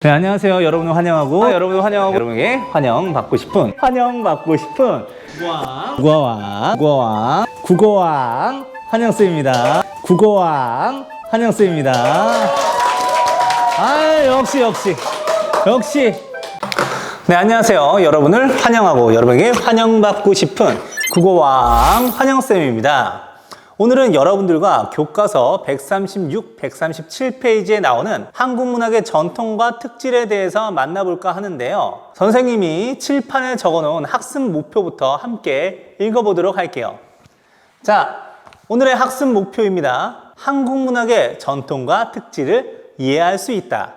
네, 안녕하세요. 여러분을 환영하고 여러분에게 환영받고 싶은 국어왕 환영쌤입니다. 국어왕 환영쌤입니다. 아, 역시. 네, 안녕하세요. 여러분을 환영하고 여러분에게 환영받고 싶은 국어왕 환영쌤입니다. 오늘은 여러분들과 교과서 136, 137페이지에 나오는 한국문학의 전통과 특질에 대해서 만나볼까 하는데요. 선생님이 칠판에 적어놓은 학습 목표부터 함께 읽어보도록 할게요. 자, 오늘의 학습 목표입니다. 한국문학의 전통과 특질을 이해할 수 있다.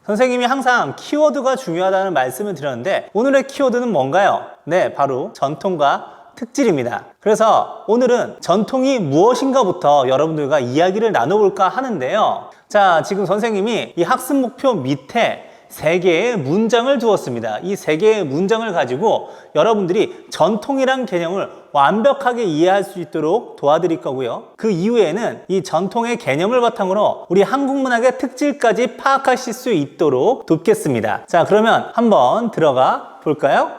선생님이 항상 키워드가 중요하다는 말씀을 드렸는데 오늘의 키워드는 뭔가요? 네, 바로 전통과 특질입니다. 그래서 오늘은 전통이 무엇인가부터 여러분들과 이야기를 나눠볼까 하는데요. 자, 지금 선생님이 이 학습 목표 밑에 3개의 문장을 두었습니다. 이 3개의 문장을 가지고 여러분들이 전통이란 개념을 완벽하게 이해할 수 있도록 도와드릴 거고요. 그 이후에는 이 전통의 개념을 바탕으로 우리 한국문학의 특질까지 파악하실 수 있도록 돕겠습니다. 자, 그러면 한번 들어가 볼까요?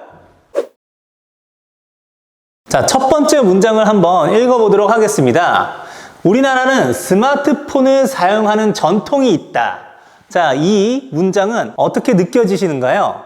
자, 첫 번째 문장을 한번 읽어보도록 하겠습니다. 우리나라는 스마트폰을 사용하는 전통이 있다. 자, 이 문장은 어떻게 느껴지시는가요?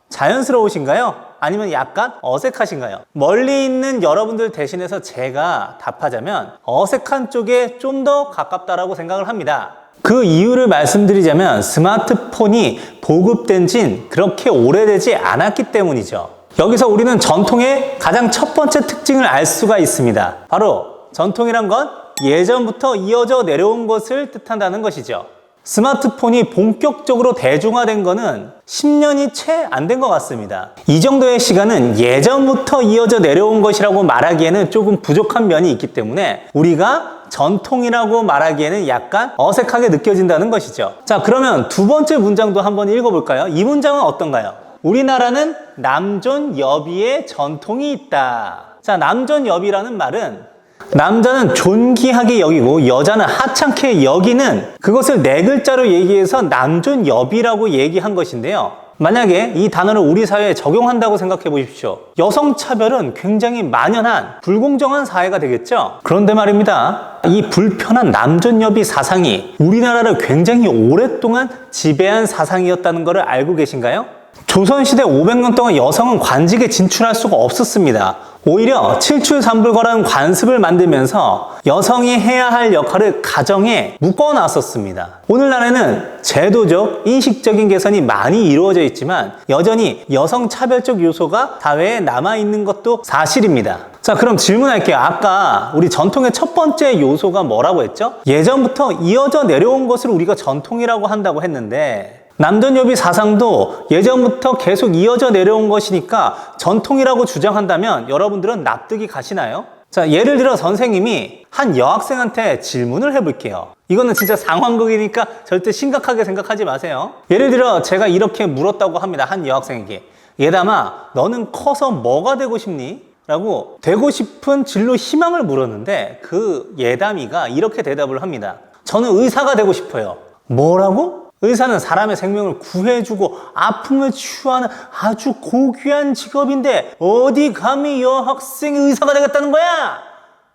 자연스러우신가요? 아니면 약간 어색하신가요? 멀리 있는 여러분들 대신해서 제가 답하자면 어색한 쪽에 좀 더 가깝다라고 생각을 합니다. 그 이유를 말씀드리자면 스마트폰이 보급된 지는 그렇게 오래되지 않았기 때문이죠. 여기서 우리는 전통의 가장 첫 번째 특징을 알 수가 있습니다. 바로 전통이란 건 예전부터 이어져 내려온 것을 뜻한다는 것이죠. 스마트폰이 본격적으로 대중화된 거는 10년이 채 안 된 것 같습니다. 이 정도의 시간은 예전부터 이어져 내려온 것이라고 말하기에는 조금 부족한 면이 있기 때문에 우리가 전통이라고 말하기에는 약간 어색하게 느껴진다는 것이죠. 자, 그러면 두 번째 문장도 한번 읽어볼까요? 이 문장은 어떤가요? 우리나라는 남존여비의 전통이 있다. 자, 남존여비라는 말은 남자는 존귀하게 여기고 여자는 하찮게 여기는 그것을 4글자로 얘기해서 남존여비라고 얘기한 것인데요. 만약에 이 단어를 우리 사회에 적용한다고 생각해 보십시오. 여성차별은 굉장히 만연한 불공정한 사회가 되겠죠. 그런데 말입니다. 이 불편한 남존여비 사상이 우리나라를 굉장히 오랫동안 지배한 사상이었다는 것을 알고 계신가요? 조선시대 500년 동안 여성은 관직에 진출할 수가 없었습니다. 오히려 칠출삼불거라는 관습을 만들면서 여성이 해야 할 역할을 가정에 묶어놨었습니다. 오늘날에는 제도적, 인식적인 개선이 많이 이루어져 있지만 여전히 여성 차별적 요소가 사회에 남아있는 것도 사실입니다. 자, 그럼 질문할게요. 아까 우리 전통의 첫 번째 요소가 뭐라고 했죠? 예전부터 이어져 내려온 것을 우리가 전통이라고 한다고 했는데 남존여비 사상도 예전부터 계속 이어져 내려온 것이니까 전통이라고 주장한다면 여러분들은 납득이 가시나요? 자, 예를 들어 선생님이 한 여학생한테 질문을 해볼게요. 이거는 진짜 상황극이니까 절대 심각하게 생각하지 마세요. 예를 들어 제가 이렇게 물었다고 합니다. 한 여학생에게. 예담아, 너는 커서 뭐가 되고 싶니? 라고 되고 싶은 진로 희망을 물었는데 그 예담이가 이렇게 대답을 합니다. 저는 의사가 되고 싶어요. 뭐라고? 의사는 사람의 생명을 구해주고 아픔을 치유하는 아주 고귀한 직업인데 어디 감히 여학생이 의사가 되겠다는 거야?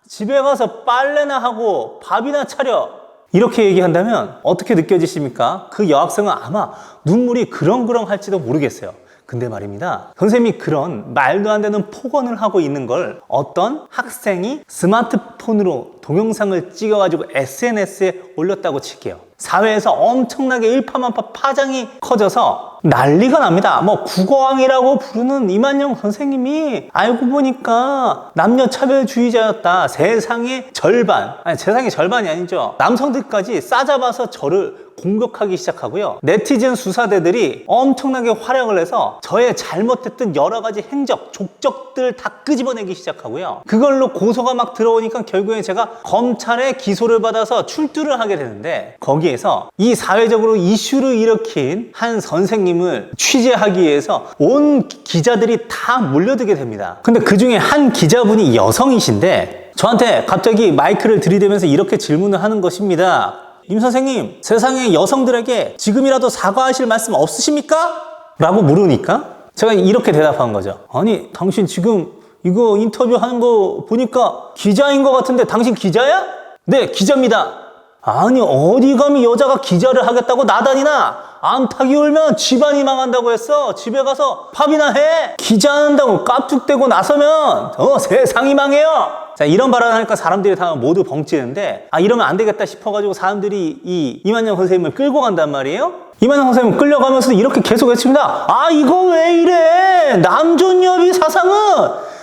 집에 가서 빨래나 하고 밥이나 차려. 이렇게 얘기한다면 어떻게 느껴지십니까? 그 여학생은 아마 눈물이 그렁그렁 할지도 모르겠어요. 근데 말입니다. 선생님이 그런 말도 안 되는 폭언을 하고 있는 걸 어떤 학생이 스마트폰으로 동영상을 찍어가지고 SNS에 올렸다고 칠게요. 사회에서 엄청나게 일파만파 파장이 커져서 난리가 납니다. 뭐 국어왕이라고 부르는 이만영 선생님이 알고 보니까 남녀차별주의자였다. 세상의 절반, 아니 세상의 절반이 아니죠. 남성들까지 싸잡아서 저를 공격하기 시작하고요. 네티즌 수사대들이 엄청나게 활약을 해서 저의 잘못했던 여러 가지 행적, 족적들 다 끄집어내기 시작하고요. 그걸로 고소가 막 들어오니까 결국에 제가 검찰에 기소를 받아서 출두를 하게 되는데 거기에서 이 사회적으로 이슈를 일으킨 한 선생님을 취재하기 위해서 온 기자들이 다 몰려들게 됩니다. 근데 그 중에 한 기자분이 여성이신데 저한테 갑자기 마이크를 들이대면서 이렇게 질문을 하는 것입니다. 임 선생님, 세상의 여성들에게 지금이라도 사과하실 말씀 없으십니까? 라고 물으니까 제가 이렇게 대답한 거죠. 아니, 당신 지금 이거 인터뷰 하는 거 보니까 기자인 것 같은데 당신 기자야? 네, 기자입니다. 아니, 어디 감히 여자가 기자를 하겠다고 나다니나? 암탉이 울면 집안이 망한다고 했어. 집에 가서 밥이나 해. 기자 한다고 깝죽대고 나서면 세상이 망해요. 자, 이런 발언을 하니까 사람들이 다 모두 벙찌는데, 이러면 안 되겠다 싶어가지고 사람들이 이 이만영 선생님을 끌고 간단 말이에요. 이만영 선생님 끌려가면서 이렇게 계속 외칩니다. 이거 왜 이래? 남존여비 사상은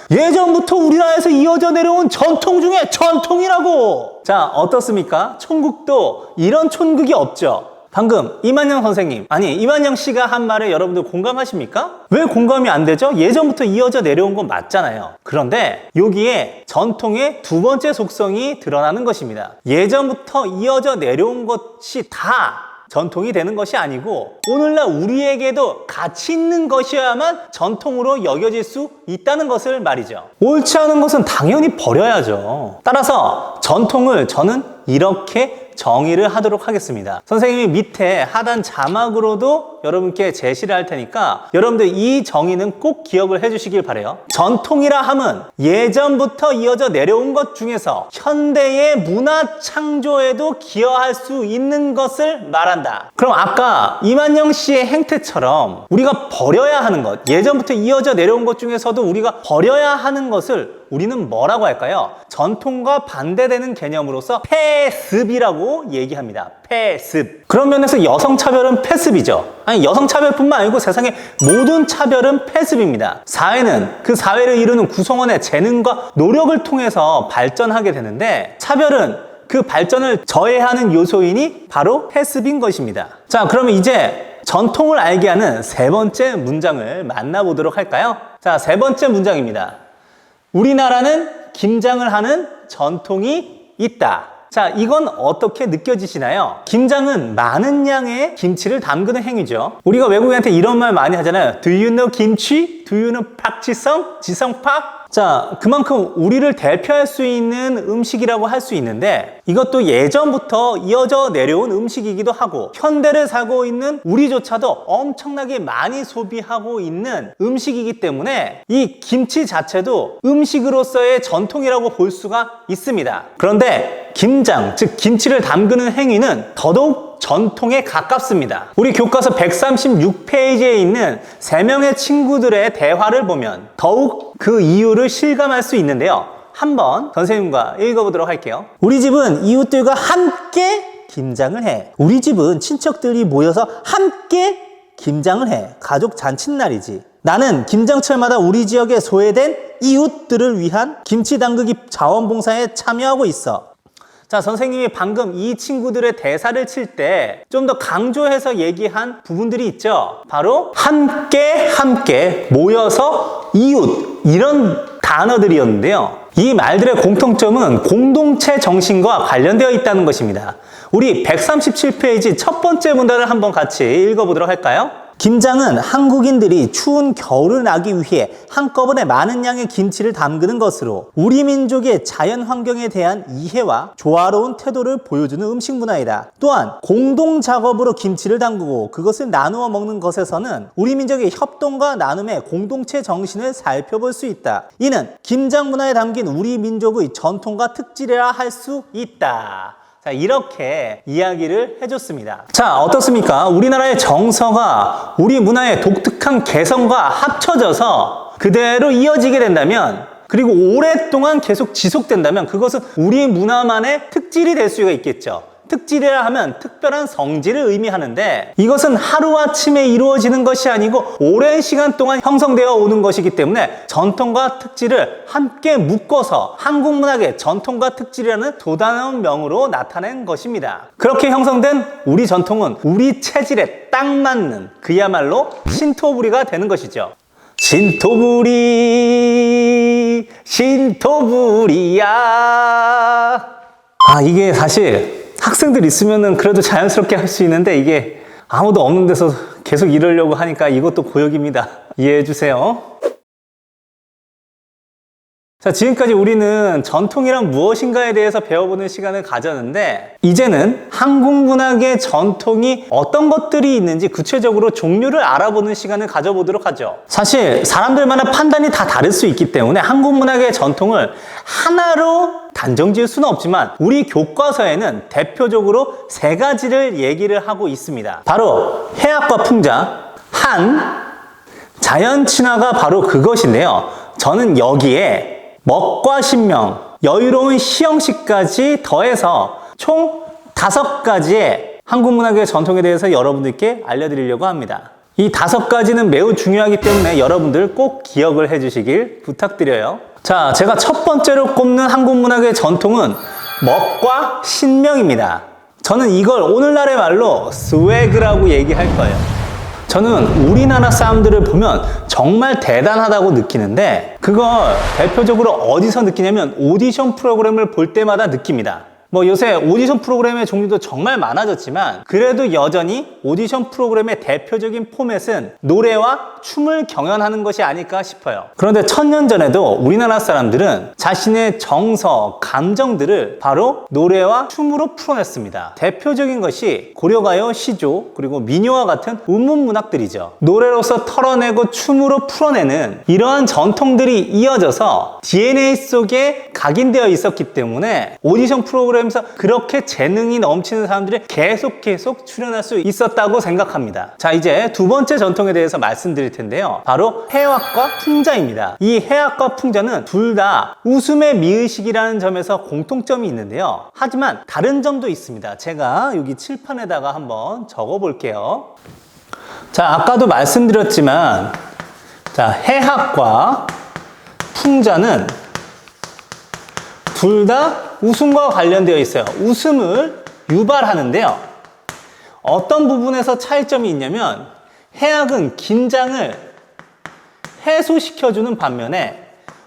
예전부터 우리나라에서 이어져 내려온 전통 중에 전통이라고. 자, 어떻습니까? 촌국도 이런 촌국이 없죠. 방금 이만영 선생님, 이만영 씨가 한 말에 여러분들 공감하십니까? 왜 공감이 안 되죠? 예전부터 이어져 내려온 건 맞잖아요. 그런데 여기에 전통의 두 번째 속성이 드러나는 것입니다. 예전부터 이어져 내려온 것이 다 전통이 되는 것이 아니고 오늘날 우리에게도 가치 있는 것이어야만 전통으로 여겨질 수 있다는 것을 말이죠. 옳지 않은 것은 당연히 버려야죠. 따라서 전통을 저는 이렇게 정의를 하도록 하겠습니다. 선생님이 밑에 하단 자막으로도 여러분께 제시를 할 테니까 여러분들 이 정의는 꼭 기억을 해주시길 바라요. 전통이라 함은 예전부터 이어져 내려온 것 중에서 현대의 문화 창조에도 기여할 수 있는 것을 말한다. 그럼 아까 이만영 씨의 행태처럼 우리가 버려야 하는 것, 예전부터 이어져 내려온 것 중에서도 우리가 버려야 하는 것을 우리는 뭐라고 할까요? 전통과 반대되는 개념으로서 폐습이라고 얘기합니다. 폐습. 그런 면에서 여성차별은 폐습이죠. 여성차별뿐만 아니고 세상의 모든 차별은 폐습입니다. 사회는 그 사회를 이루는 구성원의 재능과 노력을 통해서 발전하게 되는데 차별은 그 발전을 저해하는 요소이니 바로 폐습인 것입니다. 자, 그러면 이제 전통을 알게 하는 세 번째 문장을 만나보도록 할까요? 자, 세 번째 문장입니다. 우리나라는 김장을 하는 전통이 있다. 자, 이건 어떻게 느껴지시나요? 김장은 많은 양의 김치를 담그는 행위죠. 우리가 외국인한테 이런 말 많이 하잖아요. Do you know 김치? Do you know 박지성? 지성팍? 자, 그만큼 우리를 대표할 수 있는 음식이라고 할 수 있는데 이것도 예전부터 이어져 내려온 음식이기도 하고 현대를 살고 있는 우리조차도 엄청나게 많이 소비하고 있는 음식이기 때문에 이 김치 자체도 음식으로서의 전통이라고 볼 수가 있습니다. 그런데 김장, 즉 김치를 담그는 행위는 더더욱 전통에 가깝습니다. 우리 교과서 136페이지에 있는 3명의 친구들의 대화를 보면 더욱 그 이유를 실감할 수 있는데요. 한번 선생님과 읽어보도록 할게요. 우리 집은 이웃들과 함께 김장을 해. 우리 집은 친척들이 모여서 함께 김장을 해. 가족 잔칫날이지. 나는 김장철마다 우리 지역에 소외된 이웃들을 위한 김치 담그기 자원봉사에 참여하고 있어. 자, 선생님이 방금 이 친구들의 대사를 칠 때 좀 더 강조해서 얘기한 부분들이 있죠. 바로 함께 모여서 이웃 이런 단어들이었는데요. 이 말들의 공통점은 공동체 정신과 관련되어 있다는 것입니다. 우리 137페이지 첫 번째 문단을 한번 같이 읽어보도록 할까요? 김장은 한국인들이 추운 겨울을 나기 위해 한꺼번에 많은 양의 김치를 담그는 것으로 우리 민족의 자연 환경에 대한 이해와 조화로운 태도를 보여주는 음식 문화이다. 또한 공동 작업으로 김치를 담그고 그것을 나누어 먹는 것에서는 우리 민족의 협동과 나눔의 공동체 정신을 살펴볼 수 있다. 이는 김장 문화에 담긴 우리 민족의 전통과 특질이라 할 수 있다. 자, 이렇게 이야기를 해줬습니다. 자, 어떻습니까? 우리나라의 정서가 우리 문화의 독특한 개성과 합쳐져서 그대로 이어지게 된다면, 그리고 오랫동안 계속 지속된다면 그것은 우리 문화만의 특질이 될 수가 있겠죠. 특질이라 하면 특별한 성질을 의미하는데 이것은 하루아침에 이루어지는 것이 아니고 오랜 시간 동안 형성되어 오는 것이기 때문에 전통과 특질을 함께 묶어서 한국 문학의 전통과 특질이라는 도단한 명으로 나타낸 것입니다. 그렇게 형성된 우리 전통은 우리 체질에 딱 맞는 그야말로 신토부리가 되는 것이죠. 신토부리야. 이게 사실 학생들 있으면은 그래도 자연스럽게 할 수 있는데 이게 아무도 없는 데서 계속 이러려고 하니까 이것도 고역입니다. 이해해 주세요. 자, 지금까지 우리는 전통이란 무엇인가에 대해서 배워보는 시간을 가졌는데, 이제는 한국 문학의 전통이 어떤 것들이 있는지 구체적으로 종류를 알아보는 시간을 가져보도록 하죠. 사실 사람들마다 판단이 다 다를 수 있기 때문에 한국 문학의 전통을 하나로 단정 지을 수는 없지만 우리 교과서에는 대표적으로 세 가지를 얘기를 하고 있습니다. 바로 해학과 풍자, 한, 자연 친화가 바로 그것인데요. 저는 여기에 먹과 신명, 여유로운 시형식까지 더해서 총 5가지의 한국 문학의 전통에 대해서 여러분들께 알려드리려고 합니다. 이 5가지는 매우 중요하기 때문에 여러분들 꼭 기억을 해주시길 부탁드려요. 자, 제가 첫 번째로 꼽는 한국 문학의 전통은 먹과 신명입니다. 저는 이걸 오늘날의 말로 스웨그라고 얘기할 거예요. 저는 우리나라 사람들을 보면 정말 대단하다고 느끼는데 그걸 대표적으로 어디서 느끼냐면 오디션 프로그램을 볼 때마다 느낍니다. 뭐 요새 오디션 프로그램의 종류도 정말 많아졌지만 그래도 여전히 오디션 프로그램의 대표적인 포맷은 노래와 춤을 경연하는 것이 아닐까 싶어요. 그런데 1000년 전에도 우리나라 사람들은 자신의 정서, 감정들을 바로 노래와 춤으로 풀어냈습니다. 대표적인 것이 고려가요, 시조, 그리고 민요와 같은 운문문학들이죠. 노래로서 털어내고 춤으로 풀어내는 이러한 전통들이 이어져서 DNA 속에 각인되어 있었기 때문에 오디션 프로그램 에서 그렇게 재능이 넘치는 사람들이 계속 출연할 수 있었다고 생각합니다. 자, 이제 두 번째 전통에 대해서 말씀드릴 텐데요. 바로 해학과 풍자입니다. 이 해학과 풍자는 둘 다 웃음의 미의식이라는 점에서 공통점이 있는데요. 하지만 다른 점도 있습니다. 제가 여기 칠판에다가 한번 적어 볼게요. 자, 아까도 말씀드렸지만 자, 해학과 풍자는 둘 다 웃음과 관련되어 있어요. 웃음을 유발하는데요. 어떤 부분에서 차이점이 있냐면 해학은 긴장을 해소시켜주는 반면에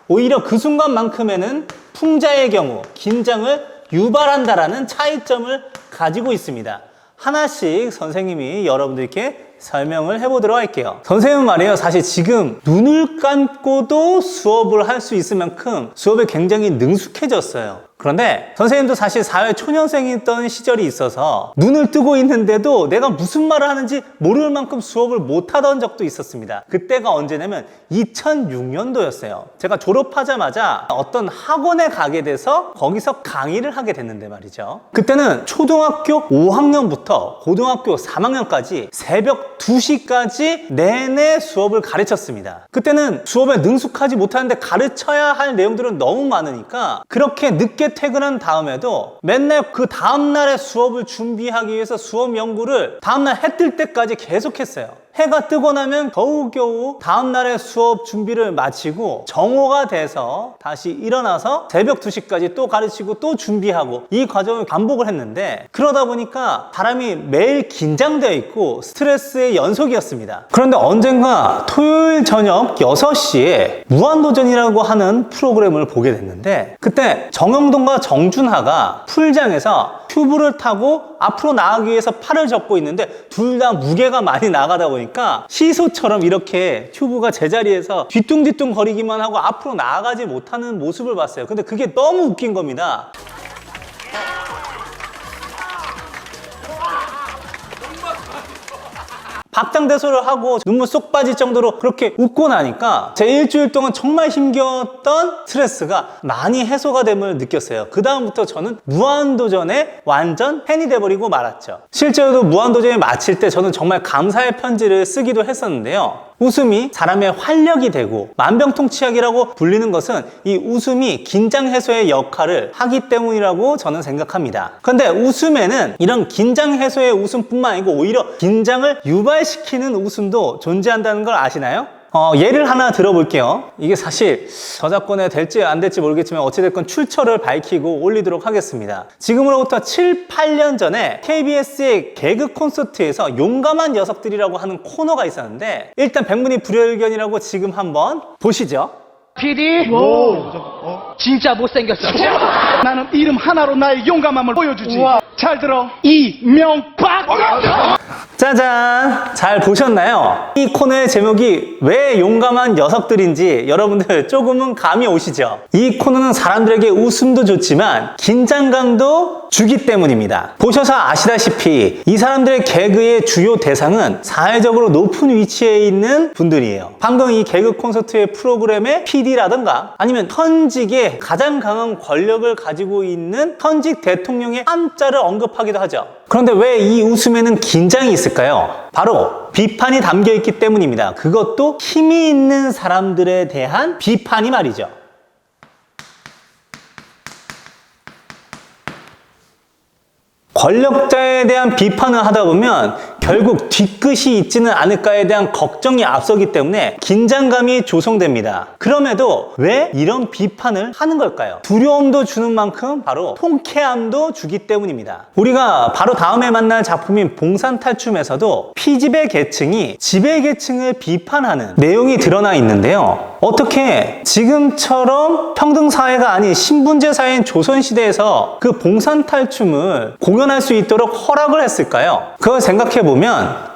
오히려 그 순간만큼에는 풍자의 경우 긴장을 유발한다라는 차이점을 가지고 있습니다. 하나씩 선생님이 여러분들께 설명을 해보도록 할게요. 선생님은 말이에요. 사실 지금 눈을 감고도 수업을 할 수 있을 만큼 수업에 굉장히 능숙해졌어요. 그런데 선생님도 사실 사회 초년생이었던 시절이 있어서 눈을 뜨고 있는데도 내가 무슨 말을 하는지 모를 만큼 수업을 못하던 적도 있었습니다. 그때가 언제냐면 2006년도였어요. 제가 졸업하자마자 어떤 학원에 가게 돼서 거기서 강의를 하게 됐는데 말이죠. 그때는 초등학교 5학년부터 고등학교 3학년까지 새벽 2시까지 내내 수업을 가르쳤습니다. 그때는 수업에 능숙하지 못하는데 가르쳐야 할 내용들은 너무 많으니까 그렇게 늦게 퇴근한 다음에도 맨날 그 다음날의 수업을 준비하기 위해서 수업 연구를 다음날 해 뜰 때까지 계속했어요. 해가 뜨고 나면 겨우겨우 다음날의 수업 준비를 마치고 정오가 돼서 다시 일어나서 새벽 2시까지 또 가르치고 또 준비하고 이 과정을 반복을 했는데 그러다 보니까 사람이 매일 긴장되어 있고 스트레스의 연속이었습니다. 그런데 언젠가 토요일 저녁 6시에 무한도전이라고 하는 프로그램을 보게 됐는데 그때 정영돈과 정준하가 풀장에서 튜브를 타고 앞으로 나가기 위해서 팔을 접고 있는데 둘 다 무게가 많이 나가다 보니까 시소처럼 이렇게 튜브가 제자리에서 뒤뚱뒤뚱 거리기만 하고 앞으로 나아가지 못하는 모습을 봤어요. 근데 그게 너무 웃긴 겁니다. 박장대소를 하고 눈물 쏙 빠질 정도로 그렇게 웃고 나니까 제 일주일 동안 정말 힘겨웠던 스트레스가 많이 해소가 됨을 느꼈어요. 그 다음부터 저는 무한도전에 완전 팬이 돼버리고 말았죠. 실제로도 무한도전을 마칠 때 저는 정말 감사의 편지를 쓰기도 했었는데요. 웃음이 사람의 활력이 되고 만병통치약이라고 불리는 것은 이 웃음이 긴장 해소의 역할을 하기 때문이라고 저는 생각합니다. 그런데 웃음에는 이런 긴장 해소의 웃음뿐만 아니고 오히려 긴장을 유발시키는 웃음도 존재한다는 걸 아시나요? 예를 하나 들어볼게요. 이게 사실 저작권에 될지 안 될지 모르겠지만 어찌됐건 출처를 밝히고 올리도록 하겠습니다. 지금으로부터 7, 8년 전에 KBS의 개그 콘서트에서 용감한 녀석들이라고 하는 코너가 있었는데 일단 백문이 불여일견이라고 지금 한번 보시죠. PD? 진짜 못생겼어. 나는 이름 하나로 나의 용감함을 보여주지. 잘 들어. 이명박. 짜잔! 잘 보셨나요? 이 코너의 제목이 왜 용감한 녀석들인지 여러분들 조금은 감이 오시죠? 이 코너는 사람들에게 웃음도 좋지만 긴장감도 주기 때문입니다. 보셔서 아시다시피 이 사람들의 개그의 주요 대상은 사회적으로 높은 위치에 있는 분들이에요. 방금 이 개그 콘서트의 프로그램의 PD라든가 아니면 현직의 가장 강한 권력을 가지고 있는 현직 대통령의 한자를 언급하기도 하죠. 그런데 왜 이 웃음에는 긴장이 있을까요? 바로 비판이 담겨 있기 때문입니다. 그것도 힘이 있는 사람들에 대한 비판이 말이죠. 권력자에 대한 비판을 하다 보면 결국 뒤끝이 있지는 않을까에 대한 걱정이 앞서기 때문에 긴장감이 조성됩니다. 그럼에도 왜 이런 비판을 하는 걸까요? 두려움도 주는 만큼 바로 통쾌함도 주기 때문입니다. 우리가 바로 다음에 만날 작품인 봉산탈춤에서도 피지배 계층이 지배 계층을 비판하는 내용이 드러나 있는데요. 어떻게 지금처럼 평등사회가 아닌 신분제 사회인 조선시대에서 그 봉산탈춤을 공연할 수 있도록 허락을 했을까요? 그걸 생각해보면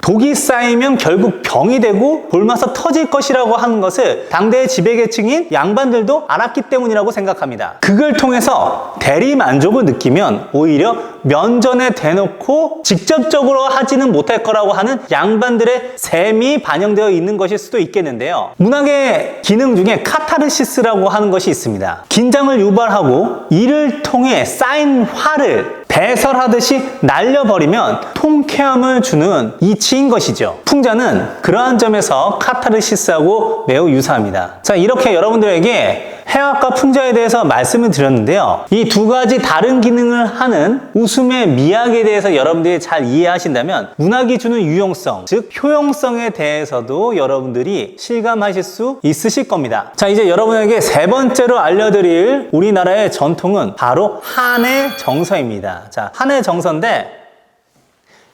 독이 쌓이면 결국 병이 되고 굶어서 터질 것이라고 하는 것을 당대의 지배계층인 양반들도 알았기 때문이라고 생각합니다. 그걸 통해서 대리만족을 느끼면 오히려 면전에 대놓고 직접적으로 하지는 못할 거라고 하는 양반들의 셈이 반영되어 있는 것일 수도 있겠는데요. 문학의 기능 중에 카타르시스라고 하는 것이 있습니다. 긴장을 유발하고 이를 통해 쌓인 화를 배설하듯이 날려버리면 통쾌함을 주는 이치인 것이죠. 풍자는 그러한 점에서 카타르시스하고 매우 유사합니다. 자, 이렇게 여러분들에게 해학과 풍자에 대해서 말씀을 드렸는데요. 이 두 가지 다른 기능을 하는 웃음의 미학에 대해서 여러분들이 잘 이해하신다면 문학이 주는 유용성, 즉 효용성에 대해서도 여러분들이 실감하실 수 있으실 겁니다. 자, 이제 여러분에게 세 번째로 알려드릴 우리나라의 전통은 바로 한의 정서입니다. 자, 한의 정서인데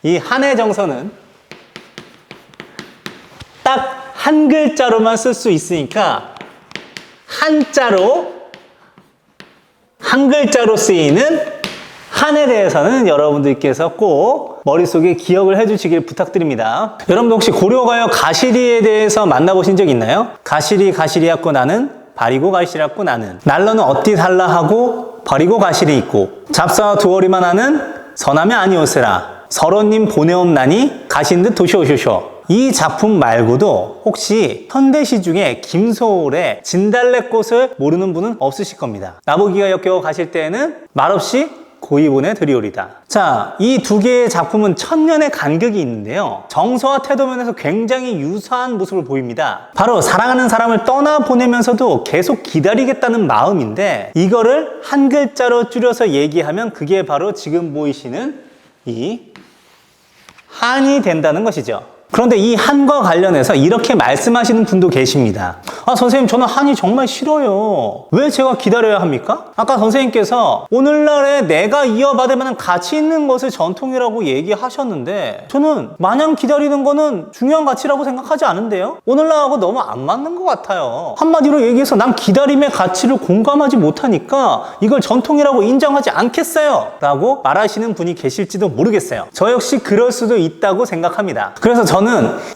이 한의 정서는 딱 한 글자로만 쓸 수 있으니까 한 글자로 쓰이는 한에 대해서는 여러분들께서 꼭 머릿속에 기억을 해주시길 부탁드립니다. 여러분들 혹시 고려가요 가시리에 대해서 만나보신 적 있나요? 가시리 가시리하고 나는 바리고 가시리하고 나는 날러는 어띠 달라 하고 버리고 가시리 있고 잡사와 두어리만 하는 서남에 아니오세라 서로님 보내옵나니 가신 듯 도시오쇼쇼. 이 작품 말고도 혹시 현대시 중에 김소월의 진달래꽃을 모르는 분은 없으실 겁니다. 나보기가 역겨워 가실 때에는 말없이 고이 보내드리오리다. 자, 이 두 개의 작품은 천년의 간격이 있는데요. 정서와 태도 면에서 굉장히 유사한 모습을 보입니다. 바로 사랑하는 사람을 떠나보내면서도 계속 기다리겠다는 마음인데 이거를 한 글자로 줄여서 얘기하면 그게 바로 지금 보이시는 이 한이 된다는 것이죠. 그런데 이 한과 관련해서 이렇게 말씀하시는 분도 계십니다. 아, 선생님, 저는 한이 정말 싫어요. 왜 제가 기다려야 합니까? 아까 선생님께서 오늘날에 내가 이어받을 만한 가치 있는 것을 전통이라고 얘기하셨는데 저는 마냥 기다리는 거는 중요한 가치라고 생각하지 않은데요? 오늘날하고 너무 안 맞는 것 같아요. 한마디로 얘기해서 난 기다림의 가치를 공감하지 못하니까 이걸 전통이라고 인정하지 않겠어요 라고 말하시는 분이 계실지도 모르겠어요. 저 역시 그럴 수도 있다고 생각합니다. 그래서 저는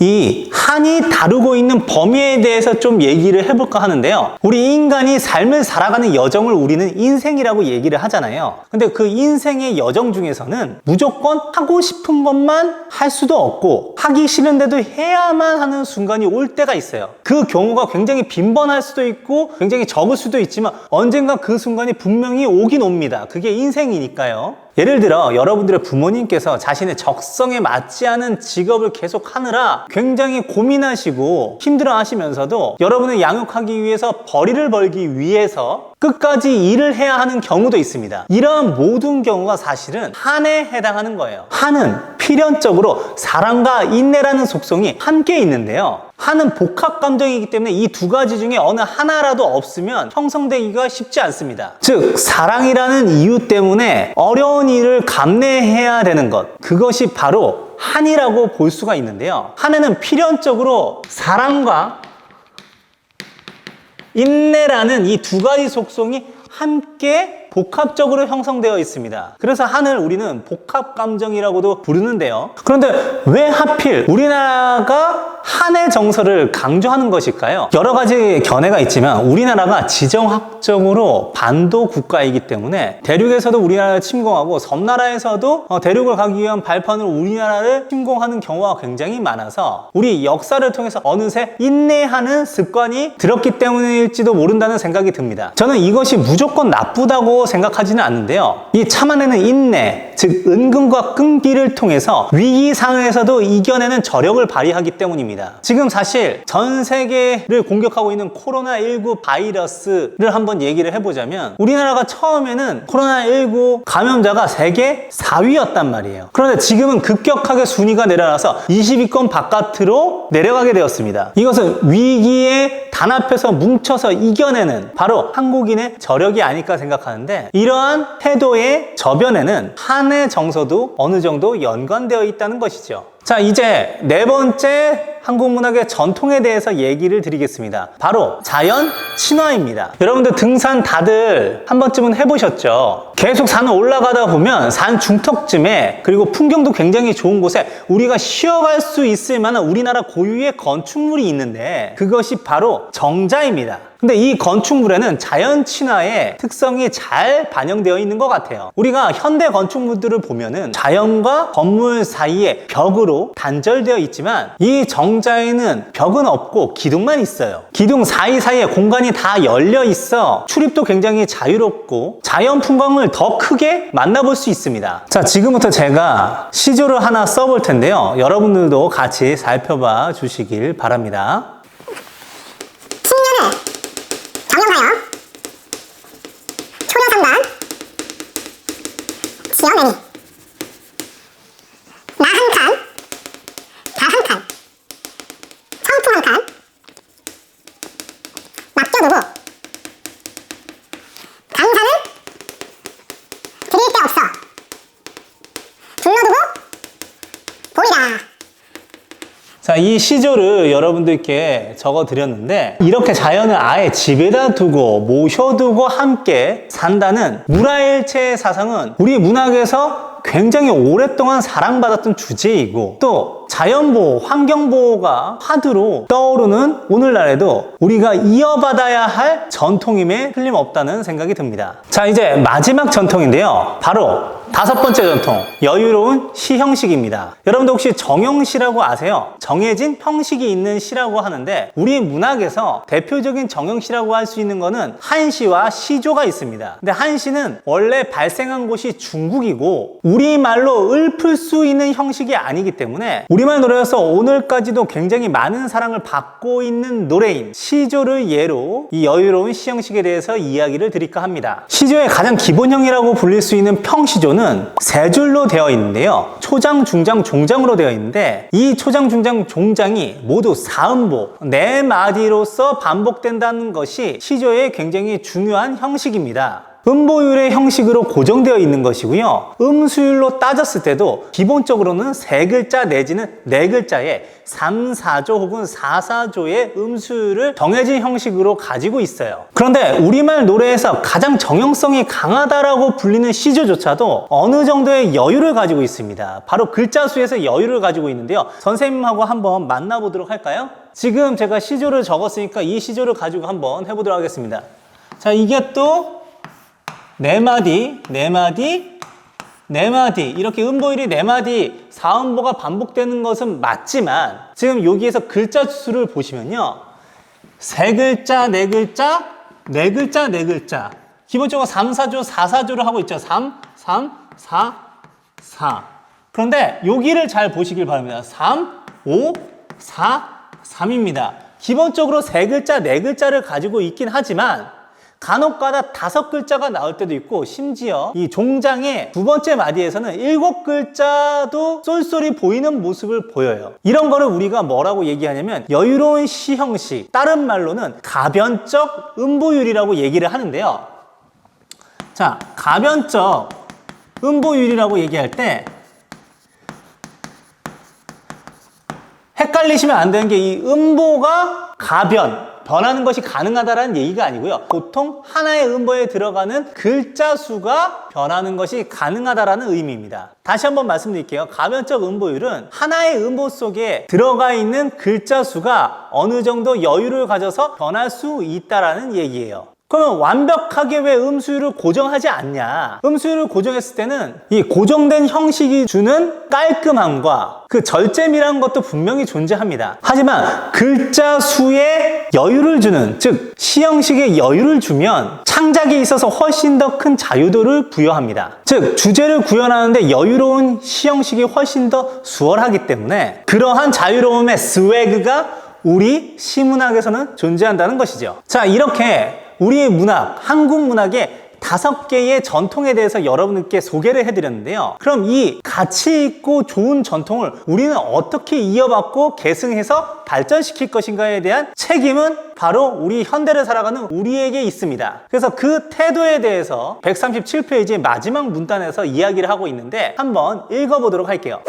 이 한이 다루고 있는 범위에 대해서 좀 얘기를 해볼까 하는데요. 우리 인간이 삶을 살아가는 여정을 우리는 인생이라고 얘기를 하잖아요. 근데 그 인생의 여정 중에서는 무조건 하고 싶은 것만 할 수도 없고 하기 싫은데도 해야만 하는 순간이 올 때가 있어요. 그 경우가 굉장히 빈번할 수도 있고 굉장히 적을 수도 있지만 언젠가 그 순간이 분명히 오긴 옵니다. 그게 인생이니까요. 예를 들어 여러분들의 부모님께서 자신의 적성에 맞지 않은 직업을 계속 하느라 굉장히 고민하시고 힘들어 하시면서도 여러분을 양육하기 위해서 벌이를 벌기 위해서 끝까지 일을 해야 하는 경우도 있습니다. 이러한 모든 경우가 사실은 한에 해당하는 거예요. 한은 필연적으로 사랑과 인내라는 속성이 함께 있는데요. 한은 복합 감정이기 때문에 이 두 가지 중에 어느 하나라도 없으면 형성되기가 쉽지 않습니다. 즉 사랑이라는 이유 때문에 어려운 일을 감내해야 되는 것, 그것이 바로 한이라고 볼 수가 있는데요. 한에는 필연적으로 사랑과 인내라는 이 두 가지 속성이 함께 복합적으로 형성되어 있습니다. 그래서 한을 우리는 복합감정이라고도 부르는데요. 그런데 왜 하필 우리나라가 한의 정서를 강조하는 것일까요? 여러 가지 견해가 있지만 우리나라가 지정학적으로 반도 국가이기 때문에 대륙에서도 우리나라를 침공하고 섬나라에서도 대륙을 가기 위한 발판으로 우리나라를 침공하는 경우가 굉장히 많아서 우리 역사를 통해서 어느새 인내하는 습관이 들었기 때문일지도 모른다는 생각이 듭니다. 저는 이것이 무조건 나쁘다고 생각하지는 않는데요. 이 참아내는 인내, 즉 은근과 끈기를 통해서 위기 상황에서도 이겨내는 저력을 발휘하기 때문입니다. 지금 사실 전 세계를 공격하고 있는 코로나19 바이러스를 한번 얘기를 해보자면 우리나라가 처음에는 코로나19 감염자가 세계 4위였단 말이에요. 그런데 지금은 급격하게 순위가 내려가서 20위권 바깥으로 내려가게 되었습니다. 이것은 위기에 단합해서 뭉쳐서 이겨내는 바로 한국인의 저력이 아닐까 생각하는데 이러한 태도의 저변에는 한의 정서도 어느 정도 연관되어 있다는 것이죠. 자, 이제 네 번째 한국 문학의 전통에 대해서 얘기를 드리겠습니다. 바로 자연 친화입니다. 여러분들 등산 다들 한 번쯤은 해보셨죠? 계속 산을 올라가다 보면 산 중턱쯤에 그리고 풍경도 굉장히 좋은 곳에 우리가 쉬어갈 수 있을 만한 우리나라 고유의 건축물이 있는데 그것이 바로 정자입니다. 근데 이 건축물에는 자연 친화의 특성이 잘 반영되어 있는 것 같아요. 우리가 현대 건축물들을 보면은 자연과 건물 사이에 벽으로 단절되어 있지만 이 정자에는 벽은 없고 기둥만 있어요. 기둥 사이사이에 공간이 다 열려 있어 출입도 굉장히 자유롭고 자연 풍광을 더 크게 만나볼 수 있습니다. 자, 지금부터 제가 시조를 하나 써볼 텐데요. 여러분들도 같이 살펴봐 주시길 바랍니다. 정형하여 초려상단 지어내니 나 한 칸, 다 한 칸, 청풍 한 칸 맡겨두고 강산은 드릴 데 없어 둘러두고 보이라. 자, 이 시조를 여러분들께 적어 드렸는데 이렇게 자연을 아예 집에다 두고 모셔두고 함께 산다는 물화일체의 사상은 우리 문학에서 굉장히 오랫동안 사랑받았던 주제이고 또 자연보호, 환경보호가 화두로 떠오르는 오늘날에도 우리가 이어받아야 할 전통임에 틀림없다는 생각이 듭니다. 자, 이제 마지막 전통인데요. 바로 다섯 번째 전통, 여유로운 시 형식입니다. 여러분들 혹시 정형시라고 아세요? 정해진 형식이 있는 시라고 하는데 우리 문학에서 대표적인 정형시라고 할 수 있는 거는 한시와 시조가 있습니다. 근데 한시는 원래 발생한 곳이 중국이고 우리말로 읊을 수 있는 형식이 아니기 때문에 우리말 노래여서 오늘까지도 굉장히 많은 사랑을 받고 있는 노래인 시조를 예로 이 여유로운 시 형식에 대해서 이야기를 드릴까 합니다. 시조의 가장 기본형이라고 불릴 수 있는 평시조는 세 줄로 되어 있는데요. 초장, 중장, 종장으로 되어 있는데 이 초장, 중장, 종장이 모두 사음보, 네 마디로서 반복된다는 것이 시조의 굉장히 중요한 형식입니다. 음보율의 형식으로 고정되어 있는 것이고요. 음수율로 따졌을 때도 기본적으로는 세 글자 내지는 네 글자의 3, 4조 혹은 4, 4조의 음수율을 정해진 형식으로 가지고 있어요. 그런데 우리말 노래에서 가장 정형성이 강하다라고 불리는 시조조차도 어느 정도의 여유를 가지고 있습니다. 바로 글자 수에서 여유를 가지고 있는데요. 선생님하고 한번 만나보도록 할까요? 지금 제가 시조를 적었으니까 이 시조를 가지고 한번 해보도록 하겠습니다. 자, 이게 또 네 마디, 네 마디, 네 마디 이렇게 음보율이 네 마디 사음보가 반복되는 것은 맞지만 지금 여기에서 글자 수를 보시면요. 세 글자, 네 글자, 네 글자, 네 글자 기본적으로 3, 4조, 4, 4조를 하고 있죠. 3, 3, 4, 4 그런데 여기를 잘 보시길 바랍니다. 3, 5, 4, 3입니다. 기본적으로 세 글자, 네 글자를 가지고 있긴 하지만 간혹가다 5글자가 나올 때도 있고 심지어 이 종장의 두 번째 마디에서는 7글자도 쏠쏠이 보이는 모습을 보여요. 이런 거를 우리가 뭐라고 얘기하냐면 여유로운 시 형식, 다른 말로는 가변적 음보율이라고 얘기를 하는데요. 자, 가변적 음보율이라고 얘기할 때 헷갈리시면 안 되는 게 이 음보가 가변, 변하는 것이 가능하다라는 얘기가 아니고요. 보통 하나의 음보에 들어가는 글자 수가 변하는 것이 가능하다라는 의미입니다. 다시 한번 말씀드릴게요. 가변적 음보율은 하나의 음보 속에 들어가 있는 글자 수가 어느 정도 여유를 가져서 변할 수 있다라는 얘기예요. 그러면 완벽하게 왜 음수율을 고정하지 않냐? 음수율을 고정했을 때는 이 고정된 형식이 주는 깔끔함과 그 절제미라는 것도 분명히 존재합니다. 하지만 글자 수에 여유를 주는, 즉 시형식에 여유를 주면 창작에 있어서 훨씬 더 큰 자유도를 부여합니다. 즉 주제를 구현하는데 여유로운 시형식이 훨씬 더 수월하기 때문에 그러한 자유로움의 스웨그가 우리 시문학에서는 존재한다는 것이죠. 자, 이렇게 우리의 문학, 한국 문학의 5개의 전통에 대해서 여러분께 소개를 해드렸는데요. 그럼 이 가치 있고 좋은 전통을 우리는 어떻게 이어받고 계승해서 발전시킬 것인가에 대한 책임은 바로 우리 현대를 살아가는 우리에게 있습니다. 그래서 그 태도에 대해서 137페이지 마지막 문단에서 이야기를 하고 있는데 한번 읽어보도록 할게요.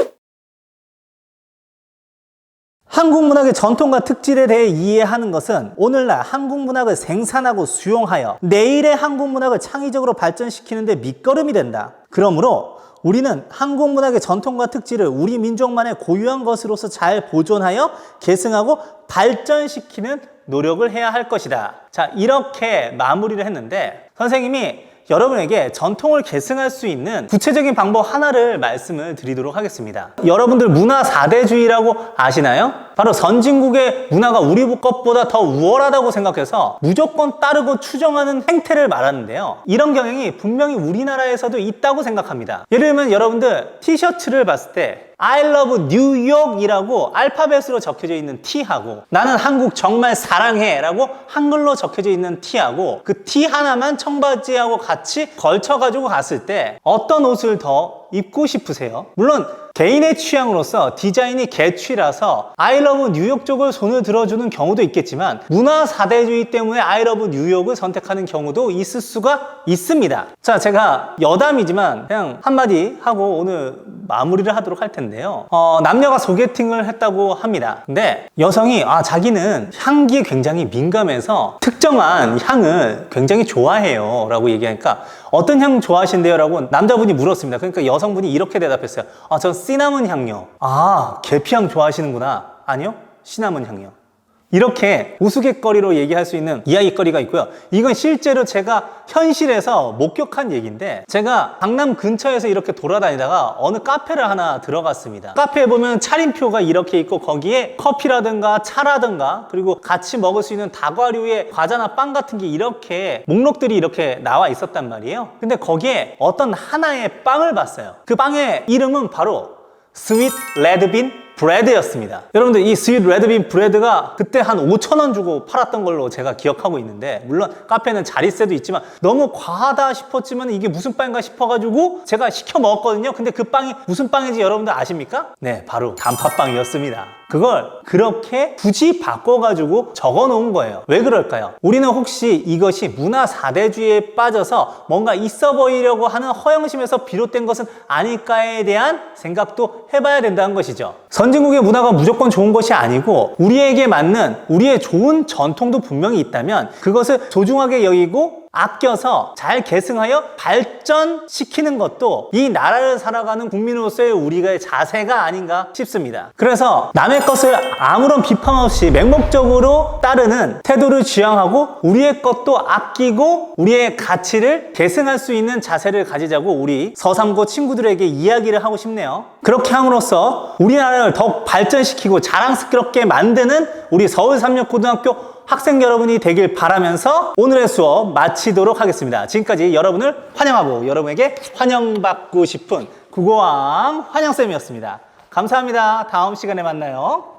한국 문학의 전통과 특질에 대해 이해하는 것은 오늘날 한국 문학을 생산하고 수용하여 내일의 한국 문학을 창의적으로 발전시키는 데 밑거름이 된다. 그러므로 우리는 한국 문학의 전통과 특질을 우리 민족만의 고유한 것으로서 잘 보존하여 계승하고 발전시키는 노력을 해야 할 것이다. 자, 이렇게 마무리를 했는데 선생님이 여러분에게 전통을 계승할 수 있는 구체적인 방법 하나를 말씀을 드리도록 하겠습니다. 여러분들 문화 4대주의라고 아시나요? 바로 선진국의 문화가 우리 것보다 더 우월하다고 생각해서 무조건 따르고 추종하는 행태를 말하는데요. 이런 경향이 분명히 우리나라에서도 있다고 생각합니다. 예를 들면 여러분들 티셔츠를 봤을 때 I love New York이라고 알파벳으로 적혀져 있는 T하고 나는 한국 정말 사랑해 라고 한글로 적혀져 있는 T하고 그 T 하나만 청바지하고 같이 걸쳐가지고 갔을 때 어떤 옷을 더 입고 싶으세요? 물론 개인의 취향으로서 디자인이 개취라서 I love 뉴욕 쪽을 손을 들어주는 경우도 있겠지만 문화 4대주의 때문에 I love 뉴욕을 선택하는 경우도 있을 수가 있습니다. 자, 제가 여담이지만 그냥 한마디 하고 오늘 마무리를 하도록 할 텐데요. 남녀가 소개팅을 했다고 합니다. 근데 여성이 자기는 향기에 굉장히 민감해서 특정한 향을 굉장히 좋아해요 라고 얘기하니까 어떤 향 좋아하신대요? 라고 남자분이 물었습니다. 그러니까 여성분이 이렇게 대답했어요. 전 시나몬 향요. 계피향 좋아하시는구나. 아니요, 시나몬 향요. 이렇게 우스갯거리로 얘기할 수 있는 이야기거리가 있고요. 이건 실제로 제가 현실에서 목격한 얘기인데 제가 강남 근처에서 이렇게 돌아다니다가 어느 카페를 하나 들어갔습니다. 카페에 보면 차림표가 이렇게 있고 거기에 커피라든가 차라든가 그리고 같이 먹을 수 있는 다과류의 과자나 빵 같은 게 이렇게 목록들이 이렇게 나와 있었단 말이에요. 근데 거기에 어떤 하나의 빵을 봤어요. 그 빵의 이름은 바로 스윗 레드빈 브레드였습니다. 여러분들 이 스윗 레드빈 브레드가 그때 한 5,000원 주고 팔았던 걸로 제가 기억하고 있는데 물론 카페는 자릿세도 있지만 너무 과하다 싶었지만 이게 무슨 빵인가 싶어가지고 제가 시켜 먹었거든요. 근데 그 빵이 무슨 빵인지 여러분들 아십니까? 네, 바로 단팥빵이었습니다. 그걸 그렇게 굳이 바꿔가지고 적어 놓은 거예요. 왜 그럴까요? 우리는 혹시 이것이 문화 4대주의에 빠져서 뭔가 있어 보이려고 하는 허영심에서 비롯된 것은 아닐까에 대한 생각도 해봐야 된다는 것이죠. 선진국의 문화가 무조건 좋은 것이 아니고 우리에게 맞는 우리의 좋은 전통도 분명히 있다면 그것을 소중하게 여기고 아껴서 잘 계승하여 발전시키는 것도 이 나라를 살아가는 국민으로서의 우리의 자세가 아닌가 싶습니다. 그래서 남의 것을 아무런 비판 없이 맹목적으로 따르는 태도를 지향하고 우리의 것도 아끼고 우리의 가치를 계승할 수 있는 자세를 가지자고 우리 서삼고 친구들에게 이야기를 하고 싶네요. 그렇게 함으로써 우리나라를 더욱 발전시키고 자랑스럽게 만드는 우리 서울삼육고등학교 학생 여러분이 되길 바라면서 오늘의 수업 마치도록 하겠습니다. 지금까지 여러분을 환영하고 여러분에게 환영받고 싶은 국어왕 환영쌤이었습니다. 감사합니다. 다음 시간에 만나요.